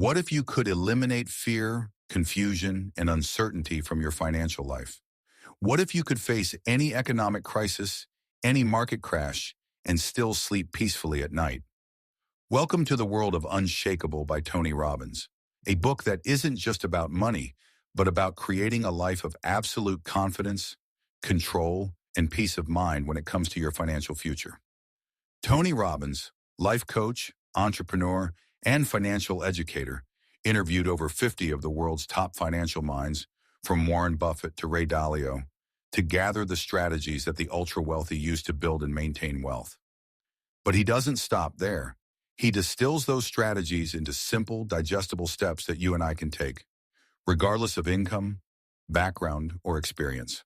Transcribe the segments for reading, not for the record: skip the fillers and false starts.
What if you could eliminate fear, confusion, and uncertainty from your financial life? What if you could face any economic crisis, any market crash, and still sleep peacefully at night? Welcome to the world of Unshakeable by Tony Robbins, a book that isn't just about money, but about creating a life of absolute confidence, control, and peace of mind when it comes to your financial future. Tony Robbins, life coach, entrepreneur, and financial educator, interviewed over 50 of the world's top financial minds, from Warren Buffett to Ray Dalio, to gather the strategies that the ultra-wealthy use to build and maintain wealth. But he doesn't stop there. He distills those strategies into simple, digestible steps that you and I can take, regardless of income, background, or experience.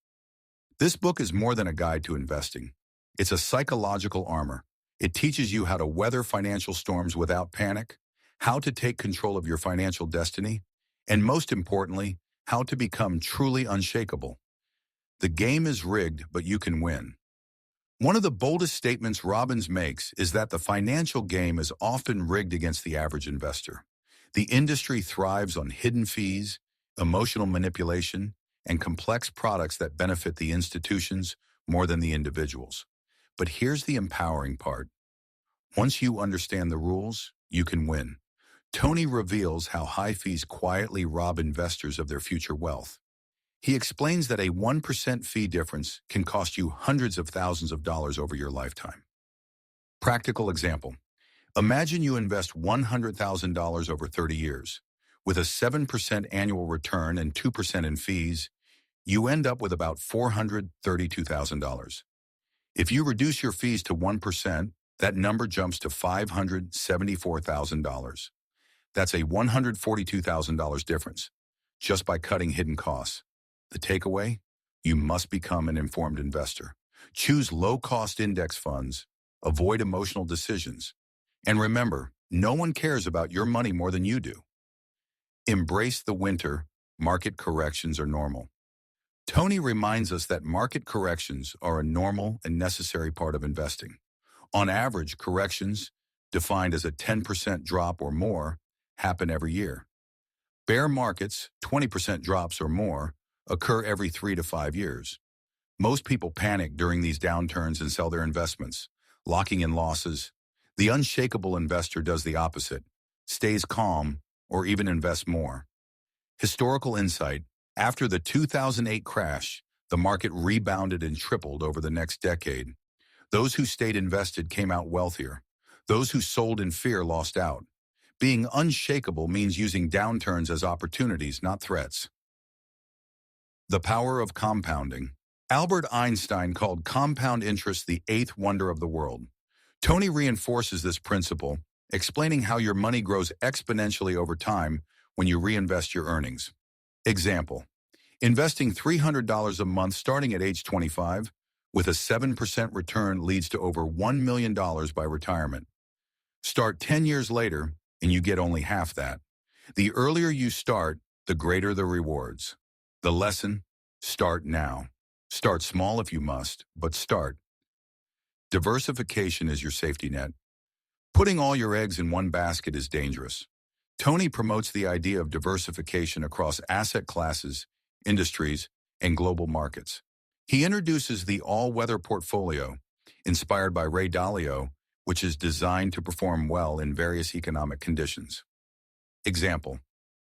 This book is more than a guide to investing. It's a psychological armor. It teaches you how to weather financial storms without panic, how to take control of your financial destiny, and most importantly, how to become truly unshakable. The game is rigged, but you can win. One of the boldest statements Robbins makes is that the financial game is often rigged against the average investor. The industry thrives on hidden fees, emotional manipulation, and complex products that benefit the institutions more than the individuals. But here's the empowering part. Once you understand the rules, you can win. Tony reveals how high fees quietly rob investors of their future wealth. He explains that a 1% fee difference can cost you hundreds of thousands of dollars over your lifetime. Practical example. Imagine you invest $100,000 over 30 years. With a 7% annual return and 2% in fees, you end up with about $432,000. If you reduce your fees to 1%, that number jumps to $574,000. That's a $142,000 difference, just by cutting hidden costs. The takeaway? You must become an informed investor. Choose low-cost index funds, avoid emotional decisions, and remember, no one cares about your money more than you do. Embrace the winter. Market corrections are normal. Tony reminds us that market corrections are a normal and necessary part of investing. On average, corrections, defined as a 10% drop or more, happen every year. Bear markets, 20% drops or more, occur every 3 to 5 years. Most people panic during these downturns and sell their investments, locking in losses. The unshakable investor does the opposite, stays calm, or even invests more. Historical insight. After the 2008 crash, the market rebounded and tripled over the next decade. Those who stayed invested came out wealthier. Those who sold in fear lost out. Being unshakable means using downturns as opportunities, not threats. The power of compounding. Albert Einstein called compound interest the eighth wonder of the world. Tony reinforces this principle, explaining how your money grows exponentially over time when you reinvest your earnings. Example, investing $300 a month starting at age 25 with a 7% return leads to over $1 million by retirement. Start 10 years later and you get only half that. The earlier you start, the greater the rewards. The lesson? Start now. Start small if you must, but start. Diversification is your safety net. Putting all your eggs in one basket is dangerous. Tony promotes the idea of diversification across asset classes, industries, and global markets. He introduces the all-weather portfolio, inspired by Ray Dalio, which is designed to perform well in various economic conditions. Example,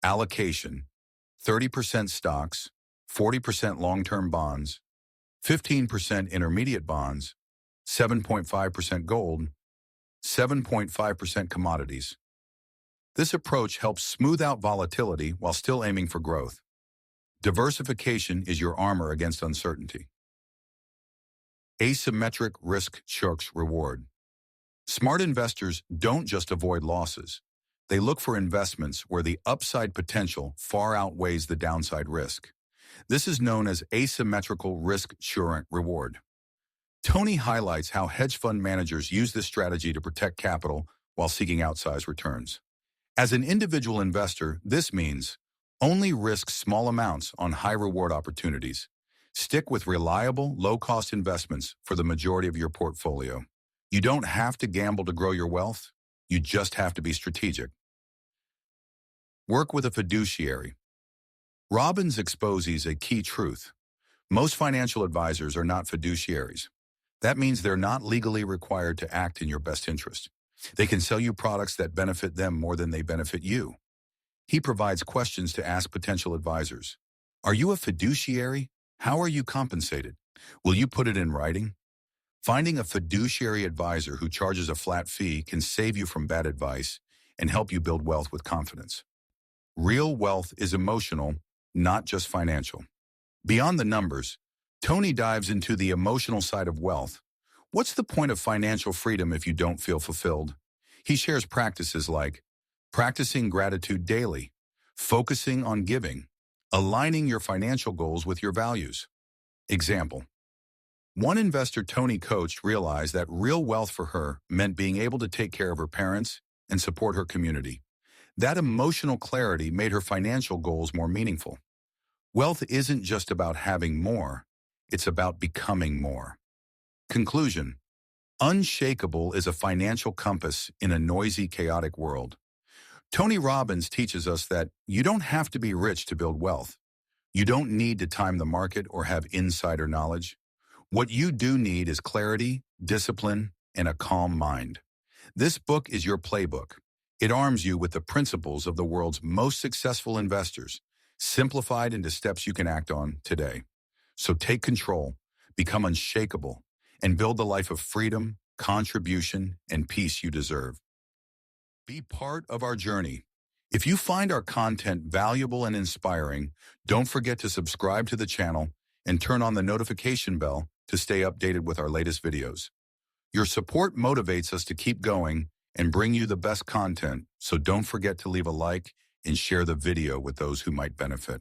allocation, 30% stocks, 40% long-term bonds, 15% intermediate bonds, 7.5% gold, 7.5% commodities. This approach helps smooth out volatility while still aiming for growth. Diversification is your armor against uncertainty. Asymmetric risk sharks reward. Smart investors don't just avoid losses. They look for investments where the upside potential far outweighs the downside risk. This is known as asymmetrical risk sharing reward. Tony highlights how hedge fund managers use this strategy to protect capital while seeking outsized returns. As an individual investor, this means only risk small amounts on high-reward opportunities. Stick with reliable, low-cost investments for the majority of your portfolio. You don't have to gamble to grow your wealth. You just have to be strategic. Work with a fiduciary. Robbins exposes a key truth. Most financial advisors are not fiduciaries. That means they're not legally required to act in your best interest. They can sell you products that benefit them more than they benefit you. He provides questions to ask potential advisors. Are you a fiduciary? How are you compensated? Will you put it in writing? Finding a fiduciary advisor who charges a flat fee can save you from bad advice and help you build wealth with confidence. Real wealth is emotional, not just financial. Beyond the numbers, Tony dives into the emotional side of wealth. What's the point of financial freedom if you don't feel fulfilled? He shares practices like practicing gratitude daily, focusing on giving, aligning your financial goals with your values. Example: one investor Tony coached realized that real wealth for her meant being able to take care of her parents and support her community. That emotional clarity made her financial goals more meaningful. Wealth isn't just about having more, it's about becoming more. Conclusion: Unshakeable is a financial compass in a noisy, chaotic world. Tony Robbins teaches us that you don't have to be rich to build wealth. You don't need to time the market or have insider knowledge. What you do need is clarity, discipline, and a calm mind. This book is your playbook. It arms you with the principles of the world's most successful investors, simplified into steps you can act on today. So take control, become unshakable, and build the life of freedom, contribution, and peace you deserve. Be part of our journey. If you find our content valuable and inspiring, don't forget to subscribe to the channel and turn on the notification bell to stay updated with our latest videos. Your support motivates us to keep going and bring you the best content, so don't forget to leave a like and share the video with those who might benefit.